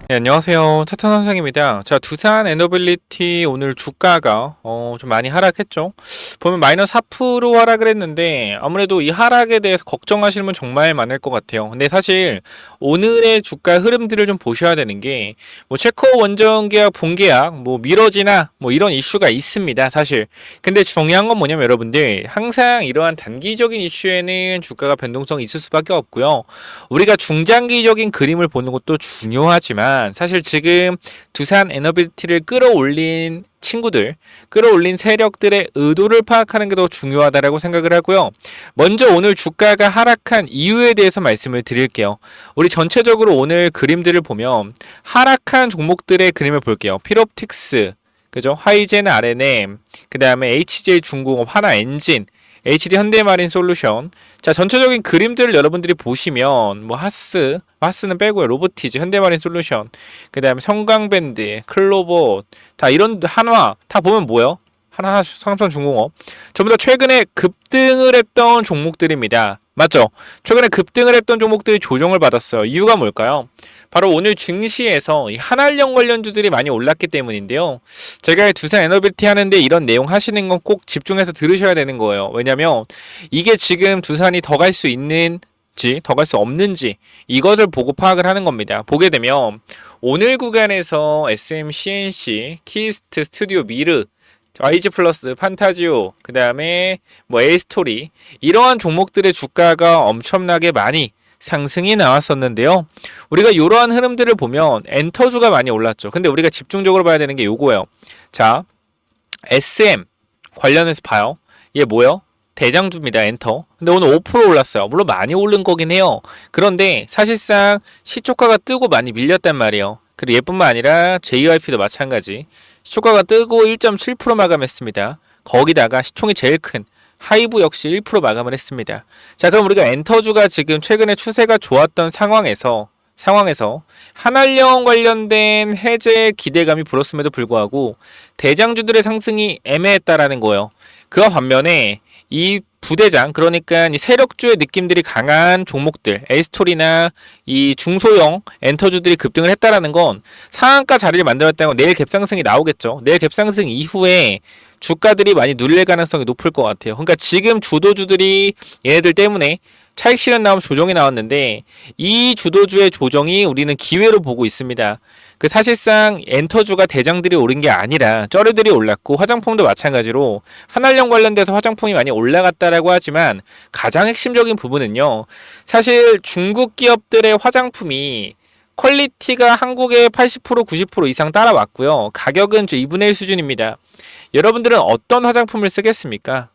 네, 안녕하세요. 차트 선생입니다. 자, 두산 에너빌리티 오늘 주가가 좀 많이 하락했죠. 보면 마이너스 4% 하락을 했는데 아무래도 이 하락에 대해서 걱정하시는 분 정말 많을 것 같아요. 근데 사실 오늘의 주가 흐름들을 좀 보셔야 되는 게 뭐 체코 원정 계약 본계약 뭐 미뤄지나 뭐 이런 이슈가 있습니다. 사실. 근데 중요한 건 뭐냐면 여러분들 항상 이러한 단기적인 이슈에는 주가가 변동성이 있을 수밖에 없고요. 우리가 중장기적인 그림을 보는 것도 중요하지만 사실 지금 두산 에너빌티를 끌어올린 친구들, 끌어올린 세력들의 의도를 파악하는 게 더 중요하다라고 생각을 하고요. 먼저 오늘 주가가 하락한 이유에 대해서 말씀을 드릴게요. 우리 전체적으로 오늘 그림들을 보면 하락한 종목들의 그림을 볼게요. 필옵틱스, 그죠? 화이젠 RNM, 그 다음에 HJ 중공업, 하나엔진, HD 현대마린 솔루션. 자, 전체적인 그림들을 여러분들이 보시면 뭐 하스는 빼고요. 로보티즈, 현대마린 솔루션, 그 다음에 성광밴드, 클로버, 다 이런 한화 다 보면 뭐예요? 하나 삼성중공업 전부 다 최근에 급등을 했던 종목들입니다. 맞죠? 최근에 급등을 했던 종목들이 조정을 받았어요. 이유가 뭘까요? 바로 오늘 증시에서 이 한알령 관련주들이 많이 올랐기 때문인데요. 제가 두산 에너빌티 하는데 이런 내용 하시는 건 꼭 집중해서 들으셔야 되는 거예요. 왜냐면 이게 지금 두산이 더 갈 수 있는지 더 갈 수 없는지 이것을 보고 파악을 하는 겁니다. 보게 되면 오늘 구간에서 SM, CNC, 키스트, 스튜디오, 미르, YG 플러스, 판타지오, 그 다음에 뭐 A스토리 이러한 종목들의 주가가 엄청나게 많이 상승이 나왔었는데요. 우리가 이러한 흐름들을 보면 엔터주가 많이 올랐죠. 근데 우리가 집중적으로 봐야 되는 게 요거예요. 자, SM 관련해서 봐요. 얘 뭐예요? 대장주입니다. 엔터. 근데 오늘 5% 올랐어요. 물론 많이 오른 거긴 해요. 그런데 사실상 시초가가 뜨고 많이 밀렸단 말이에요. 그리고 얘뿐만 아니라 JYP도 마찬가지. 시초가가 뜨고 1.7% 마감했습니다. 거기다가 시총이 제일 큰 하이브 역시 1% 마감을 했습니다. 자, 그럼 우리가 엔터주가 지금 최근에 추세가 좋았던 상황에서 한알령 관련된 해제 기대감이 불었음에도 불구하고 대장주들의 상승이 애매했다라는 거예요. 그와 반면에 이 부대장, 그러니까 이 세력주의 느낌들이 강한 종목들, 에이스토리나 이 중소형 엔터주들이 급등을 했다라는 건 상한가 자리를 만들었다는 건 내일 갭상승이 나오겠죠. 내일 갭상승 이후에 주가들이 많이 눌릴 가능성이 높을 것 같아요. 그러니까 지금 주도주들이 얘네들 때문에 차익 실현 나오면 조정이 나왔는데 이 주도주의 조정이 우리는 기회로 보고 있습니다. 그 사실상 엔터주가 대장들이 오른 게 아니라 쩌리들이 올랐고 화장품도 마찬가지로 한알령 관련돼서 화장품이 많이 올라갔다라고 하지만 가장 핵심적인 부분은요. 사실 중국 기업들의 화장품이 퀄리티가 한국의 80% 90% 이상 따라왔고요. 가격은 2분의 1 수준입니다. 여러분들은 어떤 화장품을 쓰겠습니까?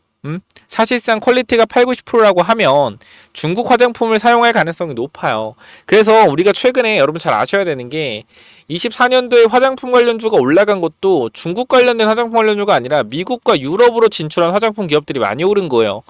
사실상 퀄리티가 8, 90%라고 하면 중국 화장품을 사용할 가능성이 높아요. 그래서 우리가 최근에 여러분 잘 아셔야 되는 게 24년도에 화장품 관련주가 올라간 것도 중국 관련된 화장품 관련주가 아니라 미국과 유럽으로 진출한 화장품 기업들이 많이 오른 거예요.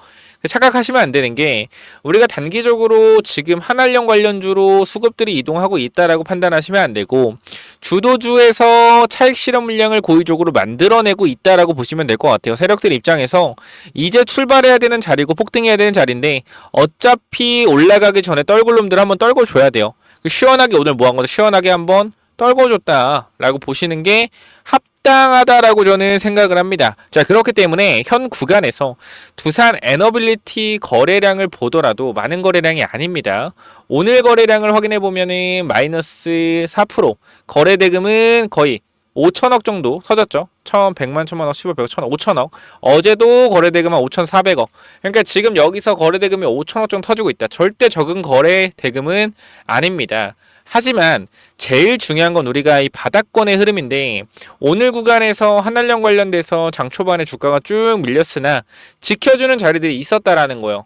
착각하시면 안 되는 게 우리가 단기적으로 지금 한알령 관련주로 수급들이 이동하고 있다라고 판단하시면 안 되고 주도주에서 차익 실현 물량을 고의적으로 만들어내고 있다라고 보시면 될 것 같아요. 세력들 입장에서 이제 출발해야 되는 자리고 폭등해야 되는 자리인데 어차피 올라가기 전에 떨굴 놈들 한번 떨궈줘야 돼요. 시원하게 오늘 뭐 한 거죠? 시원하게 한번 떨궈줬다라고 보시는 게 합당하다라고 저는 생각을 합니다. 자, 그렇기 때문에 현 구간에서 두산 에너빌리티 거래량을 보더라도 많은 거래량이 아닙니다. 오늘 거래량을 확인해 보면은 마이너스 4%, 거래 대금은 거의 5천억 정도 터졌죠. 1,100만, 1,000만 원, 15, 100, 1,000억, 5천억. 어제도 거래 대금은 5,400억. 그러니까 지금 여기서 거래 대금이 5천억 정도 터지고 있다. 절대 적은 거래 대금은 아닙니다. 하지만 제일 중요한 건 우리가 이 바닥권의 흐름인데 오늘 구간에서 한알령 관련돼서 장 초반에 주가가 쭉 밀렸으나 지켜주는 자리들이 있었다라는 거예요.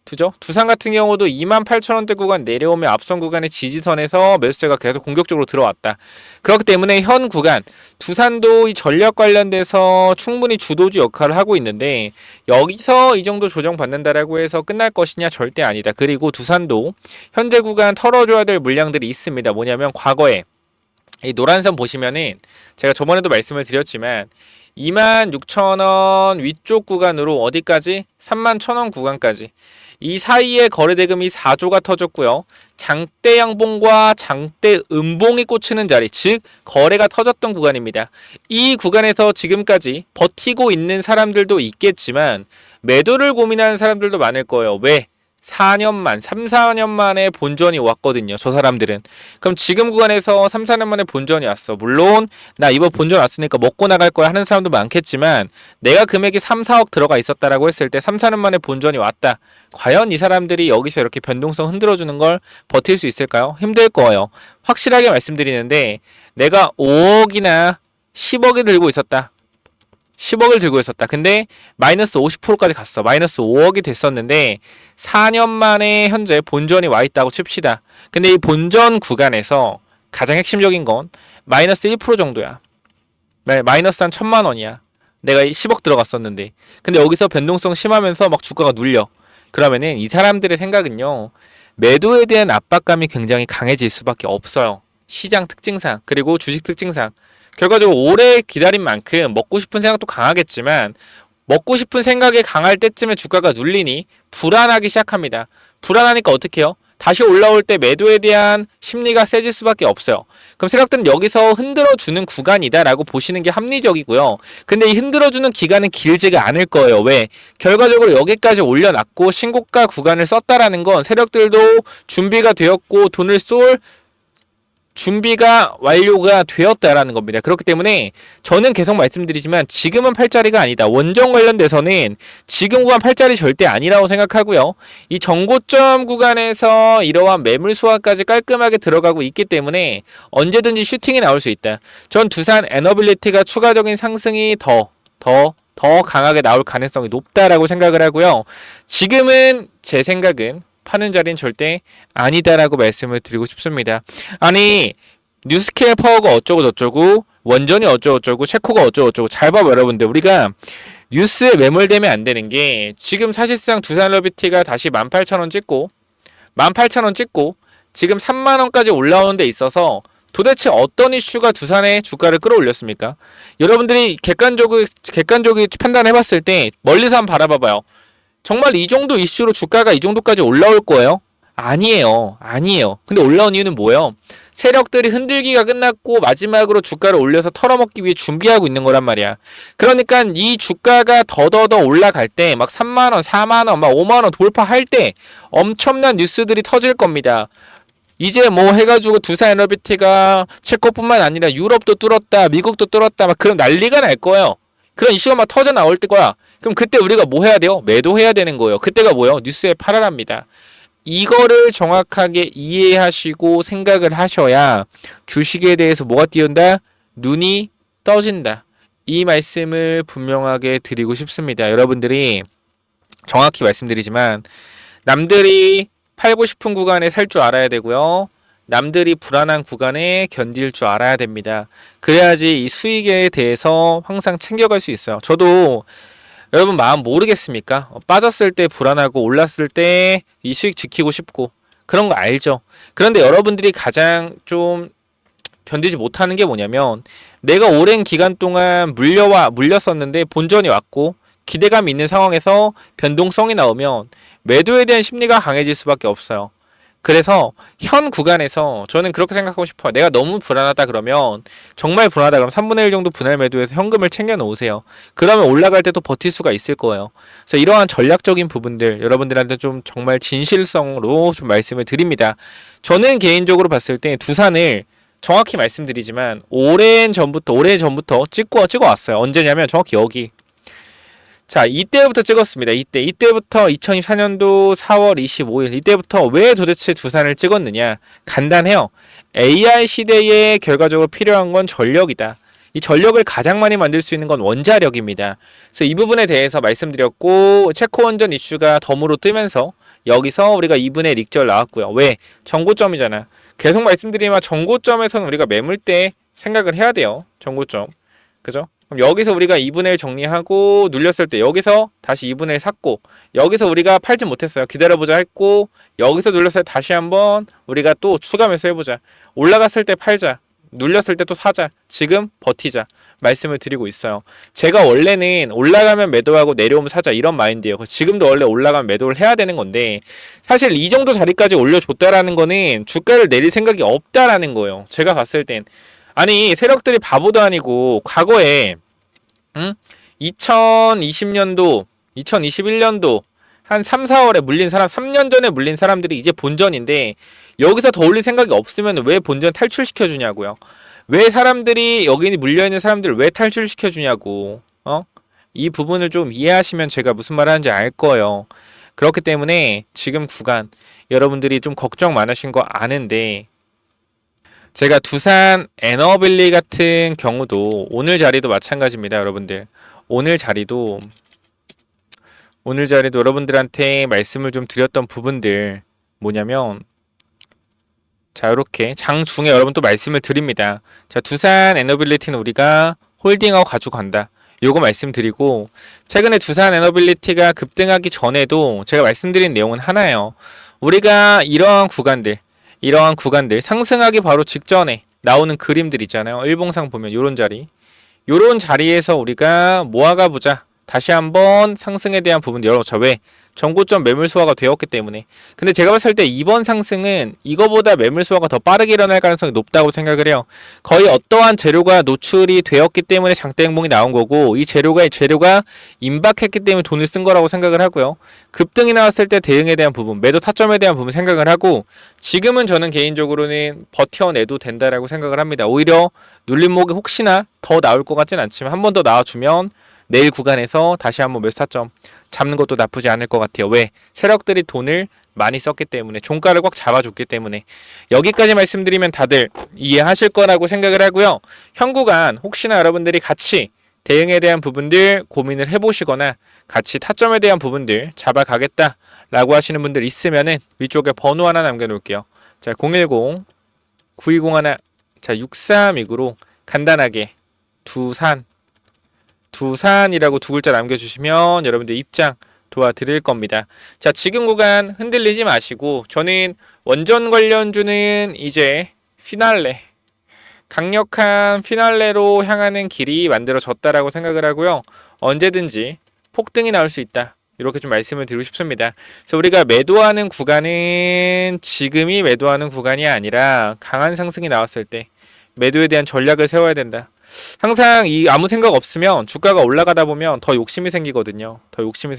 그죠? 두산 같은 경우도 28,000원대 구간 내려오면 앞선 구간의 지지선에서 매수세가 계속 공격적으로 들어왔다. 그렇기 때문에 현 구간 두산도 이 전력 관련돼서 충분히 주도주 역할을 하고 있는데 여기서 이 정도 조정받는다라고 해서 끝날 것이냐 절대 아니다. 그리고 두산도 현재 구간 털어줘야 될 물량들이 있습니다. 뭐냐면 과거에 이 노란선 보시면은 제가 저번에도 말씀을 드렸지만 26,000원 위쪽 구간으로 어디까지? 31,000원 구간까지 이 사이에 거래대금이 4조가 터졌고요. 장대 양봉과 장대 음봉이 꽂히는 자리, 즉 거래가 터졌던 구간입니다. 이 구간에서 지금까지 버티고 있는 사람들도 있겠지만 매도를 고민하는 사람들도 많을 거예요. 왜? 4년 4년 만에 본전이 왔거든요. 저 사람들은. 그럼 지금 구간에서 3, 4년 만에 본전이 왔어. 물론 나 이번 본전 왔으니까 먹고 나갈 거야 하는 사람도 많겠지만 내가 금액이 3, 4억 들어가 있었다라고 했을 때 3, 4년 만에 본전이 왔다. 과연 이 사람들이 여기서 이렇게 변동성 흔들어주는 걸 버틸 수 있을까요? 힘들 거예요. 확실하게 말씀드리는데 내가 5억이나 10억이 들고 있었다. 10억을 들고 있었다. 근데 마이너스 50%까지 갔어. 마이너스 5억이 됐었는데 4년 만에 현재 본전이 와 있다고 칩시다. 근데 이 본전 구간에서 가장 핵심적인 건 마이너스 1% 정도야. 마이너스 한 1,000만 원이야. 내가 10억 들어갔었는데. 근데 여기서 변동성 심하면서 막 주가가 눌려. 그러면은 이 사람들의 생각은요. 매도에 대한 압박감이 굉장히 강해질 수밖에 없어요. 시장 특징상 그리고 주식 특징상. 결과적으로 오래 기다린 만큼 먹고 싶은 생각도 강하겠지만 먹고 싶은 생각이 강할 때쯤에 주가가 눌리니 불안하기 시작합니다. 불안하니까 어떻게 해요? 다시 올라올 때 매도에 대한 심리가 세질 수밖에 없어요. 그럼 세력들은 여기서 흔들어주는 구간이다라고 보시는 게 합리적이고요. 근데 이 흔들어주는 기간은 길지가 않을 거예요. 왜? 결과적으로 여기까지 올려놨고 신고가 구간을 썼다라는 건 세력들도 준비가 되었고 돈을 쏠 준비가 완료가 되었다라는 겁니다. 그렇기 때문에 저는 계속 말씀드리지만 지금은 팔자리가 아니다. 원전 관련돼서는 지금 구간 팔자리 절대 아니라고 생각하고요. 이 정고점 구간에서 이러한 매물 소화까지 깔끔하게 들어가고 있기 때문에 언제든지 슈팅이 나올 수 있다. 전 두산 에너빌리티가 추가적인 상승이 더 강하게 나올 가능성이 높다라고 생각을 하고요. 지금은 제 생각은 파는 자리는 절대 아니다라고 말씀을 드리고 싶습니다. 아니 뉴스케어 파워가 어쩌고 저쩌고 원전이 어쩌고 체코가 어쩌고 잘 봐봐 여러분들. 우리가 뉴스에 매몰되면 안 되는 게 지금 사실상 두산러비티가 다시 18,000원 찍고 18,000원 찍고 지금 3만원까지 올라오는 데 있어서 도대체 어떤 이슈가 두산의 주가를 끌어올렸습니까? 여러분들이 객관적으로 판단해봤을 때 멀리서 한번 바라봐봐요. 정말 이 정도 이슈로 주가가 이 정도까지 올라올 거예요? 아니에요. 근데 올라온 이유는 뭐예요? 세력들이 흔들기가 끝났고 마지막으로 주가를 올려서 털어먹기 위해 준비하고 있는 거란 말이야. 그러니까 이 주가가 더더더 올라갈 때 막 3만원, 4만원, 막 5만원 돌파할 때 엄청난 뉴스들이 터질 겁니다. 이제 뭐 해가지고 두산에너비티가 체코뿐만 아니라 유럽도 뚫었다, 미국도 뚫었다, 막 그런 난리가 날 거예요. 그런 이슈가 막 터져 나올 거야. 그럼 그때 우리가 뭐 해야 돼요? 매도해야 되는 거예요. 그때가 뭐예요? 뉴스에 팔아랍니다. 이거를 정확하게 이해하시고 생각을 하셔야 주식에 대해서 뭐가 띄운다? 눈이 떠진다. 이 말씀을 분명하게 드리고 싶습니다. 여러분들이 정확히 말씀드리지만 남들이 팔고 싶은 구간에 살 줄 알아야 되고요. 남들이 불안한 구간에 견딜 줄 알아야 됩니다. 그래야지 이 수익에 대해서 항상 챙겨갈 수 있어요. 저도 여러분 마음 모르겠습니까? 빠졌을 때 불안하고 올랐을 때 이 수익 지키고 싶고 그런 거 알죠? 그런데 여러분들이 가장 좀 견디지 못하는 게 뭐냐면 내가 오랜 기간 동안 물렸었는데 본전이 왔고 기대감이 있는 상황에서 변동성이 나오면 매도에 대한 심리가 강해질 수밖에 없어요. 그래서 현 구간에서 저는 그렇게 생각하고 싶어요. 내가 너무 불안하다 그러면 정말 불안하다 그러면 3분의 1 정도 분할 매도해서 현금을 챙겨 놓으세요. 그러면 올라갈 때도 버틸 수가 있을 거예요. 그래서 이러한 전략적인 부분들 여러분들한테 좀 정말 진실성으로 좀 말씀을 드립니다. 저는 개인적으로 봤을 때 두산을 정확히 말씀드리지만 오래 전부터 찍어 왔어요. 언제냐면 정확히 여기. 자, 이때부터 찍었습니다. 이때부터 2024년도 4월 25일 이때부터 왜 도대체 두산을 찍었느냐? 간단해요. AI 시대에 결과적으로 필요한 건 전력이다. 이 전력을 가장 많이 만들 수 있는 건 원자력입니다. 그래서 이 부분에 대해서 말씀드렸고 체코 원전 이슈가 덤으로 뜨면서 여기서 우리가 2분의 릭절 나왔고요. 왜? 정고점이잖아. 계속 말씀드리지만 정고점에서는 우리가 매물 때 생각을 해야 돼요. 정고점. 그죠? 그럼 여기서 우리가 2분의 1 정리하고 눌렸을 때 여기서 다시 2분의 1 샀고 여기서 우리가 팔지 못했어요. 기다려보자 했고 여기서 눌렸을 때 다시 한번 우리가 또 추가 매수 해보자. 올라갔을 때 팔자. 눌렸을 때 또 사자. 지금 버티자. 말씀을 드리고 있어요. 제가 원래는 올라가면 매도하고 내려오면 사자 이런 마인드예요. 지금도 원래 올라가면 매도를 해야 되는 건데 사실 이 정도 자리까지 올려줬다라는 거는 주가를 내릴 생각이 없다라는 거예요. 제가 봤을 땐. 아니 세력들이 바보도 아니고 과거에 2020년도 2021년도 한 3, 4월에 물린 사람 3년 전에 물린 사람들이 이제 본전인데 여기서 더 올릴 생각이 없으면 왜 본전 탈출시켜 주냐고요. 왜 사람들이 여기 물려있는 사람들을 왜 탈출시켜 주냐고. 이 부분을 좀 이해하시면 제가 무슨 말 하는지 알 거예요. 그렇기 때문에 지금 구간 여러분들이 좀 걱정 많으신 거 아는데 제가 두산 에너빌리 같은 경우도 오늘 자리도 마찬가지입니다. 여러분들 오늘 자리도 여러분들한테 말씀을 좀 드렸던 부분들 뭐냐면 자 이렇게 장중에 여러분 또 말씀을 드립니다. 자 두산 에너빌리티는 우리가 홀딩하고 가지고 간다. 요거 말씀드리고 최근에 두산 에너빌리티가 급등하기 전에도 제가 말씀드린 내용은 하나예요. 우리가 이러한 구간들 상승하기 바로 직전에 나오는 그림들 있잖아요. 일봉상 보면 요런 자리에서 우리가 모아가 보자. 다시 한번 상승에 대한 부분 열어놓자. 왜? 전고점 매물 소화가 되었기 때문에. 근데 제가 봤을 때 이번 상승은 이거보다 매물 소화가 더 빠르게 일어날 가능성이 높다고 생각을 해요. 거의 어떠한 재료가 노출이 되었기 때문에 장대 행봉이 나온 거고 이 재료가 임박했기 때문에 돈을 쓴 거라고 생각을 하고요. 급등이 나왔을 때 대응에 대한 부분, 매도 타점에 대한 부분 생각을 하고 지금은 저는 개인적으로는 버텨내도 된다라고 생각을 합니다. 오히려 눌림목이 혹시나 더 나올 것 같진 않지만 한 번 더 나와주면 내일 구간에서 다시 한번 몇 타점 잡는 것도 나쁘지 않을 것 같아요. 왜? 세력들이 돈을 많이 썼기 때문에 종가를 꽉 잡아줬기 때문에 여기까지 말씀드리면 다들 이해하실 거라고 생각을 하고요. 현 구간 혹시나 여러분들이 같이 대응에 대한 부분들 고민을 해보시거나 같이 타점에 대한 부분들 잡아가겠다 라고 하시는 분들 있으면은 위쪽에 번호 하나 남겨놓을게요. 자 010-9201 자 6329로 간단하게 두산이라고 두 글자 남겨주시면 여러분들 입장 도와드릴 겁니다. 자 지금 구간 흔들리지 마시고 저는 원전 관련주는 이제 강력한 피날레로 향하는 길이 만들어졌다라고 생각을 하고요. 언제든지 폭등이 나올 수 있다. 이렇게 좀 말씀을 드리고 싶습니다. 그래서 우리가 매도하는 구간은 지금이 매도하는 구간이 아니라 강한 상승이 나왔을 때 매도에 대한 전략을 세워야 된다. 항상 아무 생각 없으면 주가가 올라가다 보면 더 욕심이 생기거든요.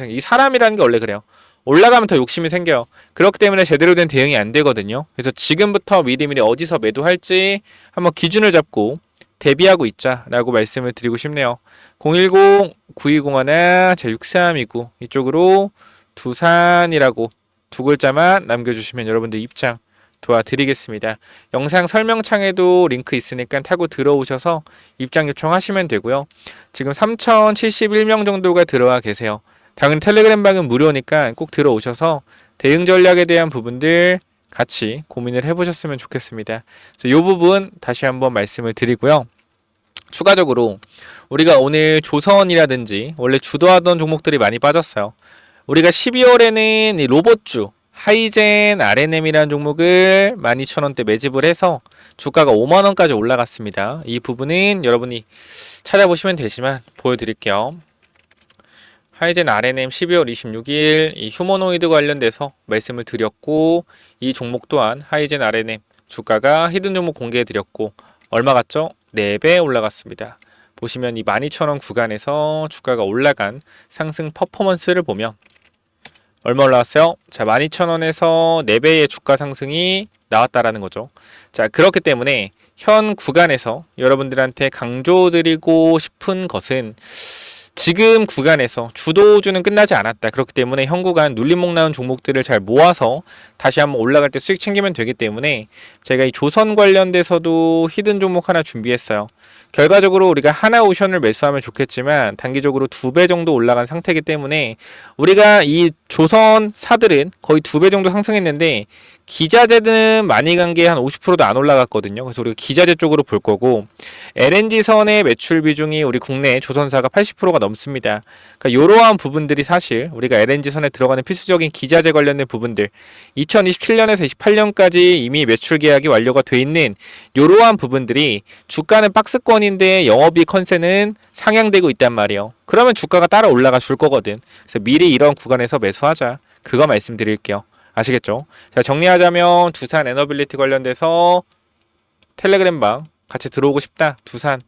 이 사람이라는 게 원래 그래요. 올라가면 더 욕심이 생겨요. 그렇기 때문에 제대로 된 대응이 안 되거든요. 그래서 지금부터 미리미리 어디서 매도할지 한번 기준을 잡고 대비하고 있자라고 말씀을 드리고 싶네요. 010-9201 제6329 이쪽으로 두산이라고 두 글자만 남겨주시면 여러분들 입장 도와드리겠습니다. 영상 설명창에도 링크 있으니까 타고 들어오셔서 입장 요청하시면 되고요. 지금 3071명 정도가 들어와 계세요. 당연히 텔레그램 방은 무료니까 꼭 들어오셔서 대응 전략에 대한 부분들 같이 고민을 해보셨으면 좋겠습니다. 그래서 이 부분 다시 한번 말씀을 드리고요. 추가적으로 우리가 오늘 조선이라든지 원래 주도하던 종목들이 많이 빠졌어요. 우리가 12월에는 이 로봇주 하이젠 RNM이라는 종목을 12,000원대 매집을 해서 주가가 5만원까지 올라갔습니다. 이 부분은 여러분이 찾아보시면 되지만 보여드릴게요. 하이젠 RNM 12월 26일 이 휴머노이드 관련돼서 말씀을 드렸고 이 종목 또한 하이젠 RNM 주가가 히든 종목 공개해드렸고 얼마 갔죠? 4배 올라갔습니다. 보시면 이 12,000원 구간에서 주가가 올라간 상승 퍼포먼스를 보면 얼마 올라왔어요? 자, 12,000원에서 4배의 주가 상승이 나왔다라는 거죠. 자, 그렇기 때문에 현 구간에서 여러분들한테 강조드리고 싶은 것은 지금 구간에서 주도주는 끝나지 않았다. 그렇기 때문에 현 구간 눌림목 나온 종목들을 잘 모아서 다시 한번 올라갈 때 수익 챙기면 되기 때문에 제가 이 조선 관련돼서도 히든 종목 하나 준비했어요. 결과적으로 우리가 하나오션을 매수하면 좋겠지만 단기적으로 2배 정도 올라간 상태이기 때문에 우리가 이 조선사들은 거의 2배 정도 상승했는데 기자재는 많이 간 게 한 50%도 안 올라갔거든요. 그래서 우리가 기자재 쪽으로 볼 거고 LNG선의 매출 비중이 우리 국내 조선사가 80%가 넘습니다. 그러니까 이러한 부분들이 사실 우리가 LNG선에 들어가는 필수적인 기자재 관련된 부분들 2027년에서 28년까지 이미 매출 계약이 완료가 돼 있는 이러한 부분들이 주가는 박스권인데 영업이익 컨센은 상향되고 있단 말이에요. 그러면 주가가 따라 올라가 줄 거거든. 그래서 미리 이런 구간에서 매수하자. 그거 말씀드릴게요. 아시겠죠? 자, 정리하자면 두산 에너빌리티 관련돼서 텔레그램방 같이 들어오고 싶다. 두산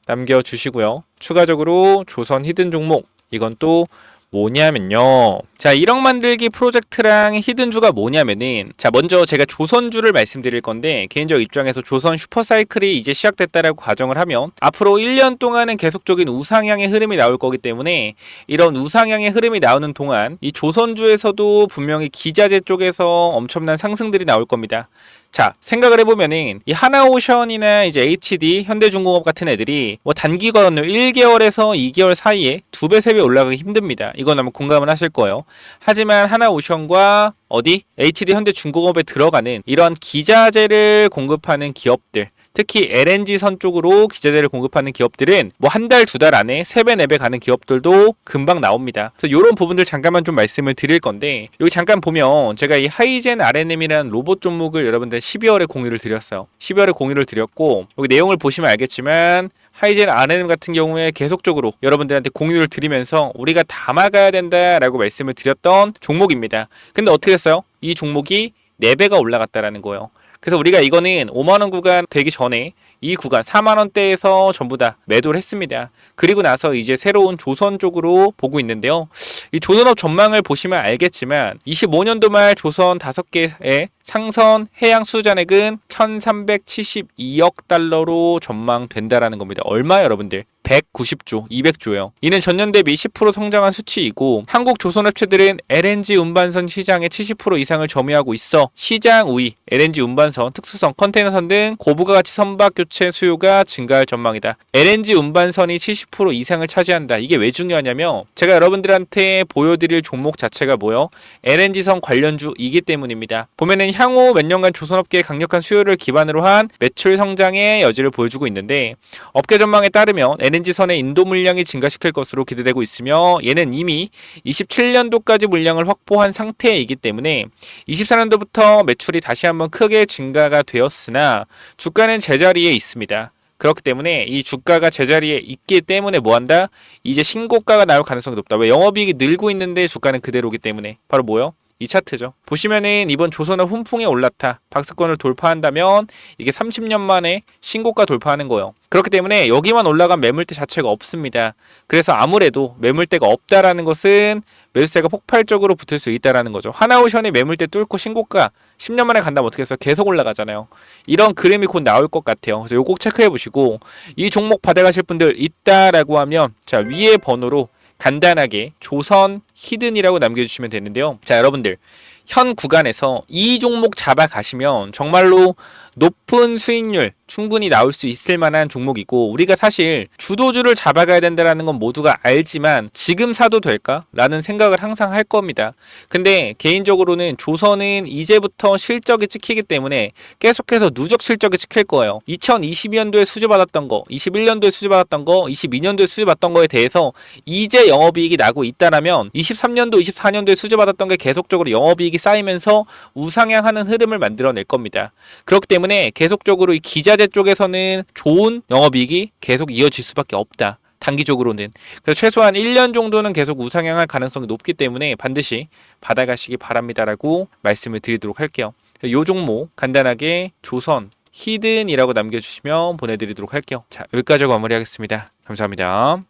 남겨주시고요. 추가적으로 조선 히든 종목 이건 또 뭐냐면요. 자, 1억 만들기 프로젝트랑 히든주가 뭐냐면은 자, 먼저 제가 조선주를 말씀드릴 건데 개인적 입장에서 조선 슈퍼사이클이 이제 시작됐다라고 가정을 하면 앞으로 1년 동안은 계속적인 우상향의 흐름이 나올 거기 때문에 이런 우상향의 흐름이 나오는 동안 이 조선주에서도 분명히 기자재 쪽에서 엄청난 상승들이 나올 겁니다. 자, 생각을 해보면은 이 하나오션이나 이제 HD, 현대중공업 같은 애들이 뭐 단기간으로 1개월에서 2개월 사이에 2배, 3배 올라가기 힘듭니다. 이건 아마 공감을 하실 거예요. 하지만 하나오션과 어디? HD, 현대중공업에 들어가는 이런 기자재를 공급하는 기업들 특히 LNG선 쪽으로 기자재를 공급하는 기업들은 뭐 한 달, 2달 안에 3배, 4배 가는 기업들도 금방 나옵니다. 그래서 이런 부분들 잠깐만 좀 말씀을 드릴 건데 여기 잠깐 보면 제가 이 하이젠 RNM이라는 로봇 종목을 여러분들 12월에 공유를 드렸어요. 12월에 공유를 드렸고 여기 내용을 보시면 알겠지만 하이젠 RNM 같은 경우에 계속적으로 여러분들한테 공유를 드리면서 우리가 담아가야 된다라고 말씀을 드렸던 종목입니다. 근데 어떻게 됐어요? 이 종목이 4배가 올라갔다라는 거예요. 그래서 우리가 이거는 5만원 구간 되기 전에 이 구간 4만원대에서 전부 다 매도를 했습니다. 그리고 나서 이제 새로운 조선 쪽으로 보고 있는데요. 이 조선업 전망을 보시면 알겠지만 25년도 말 조선 5개의 상선 해양 수주잔액은 1372억 달러로 전망된다라는 겁니다. 얼마 여러분들? 190조, 200조예요. 이는 전년 대비 10% 성장한 수치이고 한국 조선업체들은 LNG 운반선 시장의 70% 이상을 점유하고 있어 시장 우위, LNG 운반선, 특수선, 컨테이너선 등 고부가 가치 선박 교체 수요가 증가할 전망이다. LNG 운반선이 70% 이상을 차지한다. 이게 왜 중요하냐면 제가 여러분들한테 보여드릴 종목 자체가 뭐요? LNG선 관련주이기 때문입니다. 보면은 향후 몇 년간 조선업계의 강력한 수요를 기반으로 한 매출 성장의 여지를 보여주고 있는데 업계 전망에 따르면 LNG선의 인도 물량이 증가시킬 것으로 기대되고 있으며 얘는 이미 27년도까지 물량을 확보한 상태이기 때문에 24년도부터 매출이 다시 한번 크게 증가가 되었으나 주가는 제자리에 있습니다. 그렇기 때문에 이 주가가 제자리에 있기 때문에 뭐한다? 이제 신고가가 나올 가능성이 높다. 왜? 영업이익이 늘고 있는데 주가는 그대로기 때문에. 바로 뭐요? 이 차트죠. 보시면은 이번 조선업 훈풍에 올라타 박스권을 돌파한다면 이게 30년 만에 신고가 돌파하는 거예요. 그렇기 때문에 여기만 올라간 매물대 자체가 없습니다. 그래서 아무래도 매물대가 없다라는 것은 매수세가 폭발적으로 붙을 수 있다라는 거죠. 하나오션이 매물대 뚫고 신고가 10년 만에 간다면 어떻게 해서 계속 올라가잖아요. 이런 그림이 곧 나올 것 같아요. 그래서 요거 꼭 체크해 보시고 이 종목 받아가실 분들 있다라고 하면 자 위에 번호로 간단하게 조선 히든이라고 남겨주시면 되는데요. 자 여러분들 현 구간에서 이 종목 잡아가시면 정말로 높은 수익률 충분히 나올 수 있을 만한 종목이고 우리가 사실 주도주를 잡아가야 된다는 건 모두가 알지만 지금 사도 될까? 라는 생각을 항상 할 겁니다. 근데 개인적으로는 조선은 이제부터 실적이 찍히기 때문에 계속해서 누적 실적이 찍힐 거예요. 2022년도에 수주받았던 거, 21년도에 수주받았던 거, 22년도에 수주받았던 거에 대해서 이제 영업이익이 나고 있다라면 23년도, 24년도에 수주받았던 게 계속적으로 영업이익이 쌓이면서 우상향하는 흐름을 만들어낼 겁니다. 그렇기 때문에 계속적으로 이 기자재 쪽에서는 좋은 영업이익이 계속 이어질 수밖에 없다. 단기적으로는. 그래서 최소한 1년 정도는 계속 우상향할 가능성이 높기 때문에 반드시 받아가시기 바랍니다라고 말씀을 드리도록 할게요. 이 종목 간단하게 조선 히든이라고 남겨주시면 보내드리도록 할게요. 자, 여기까지 마무리하겠습니다. 감사합니다.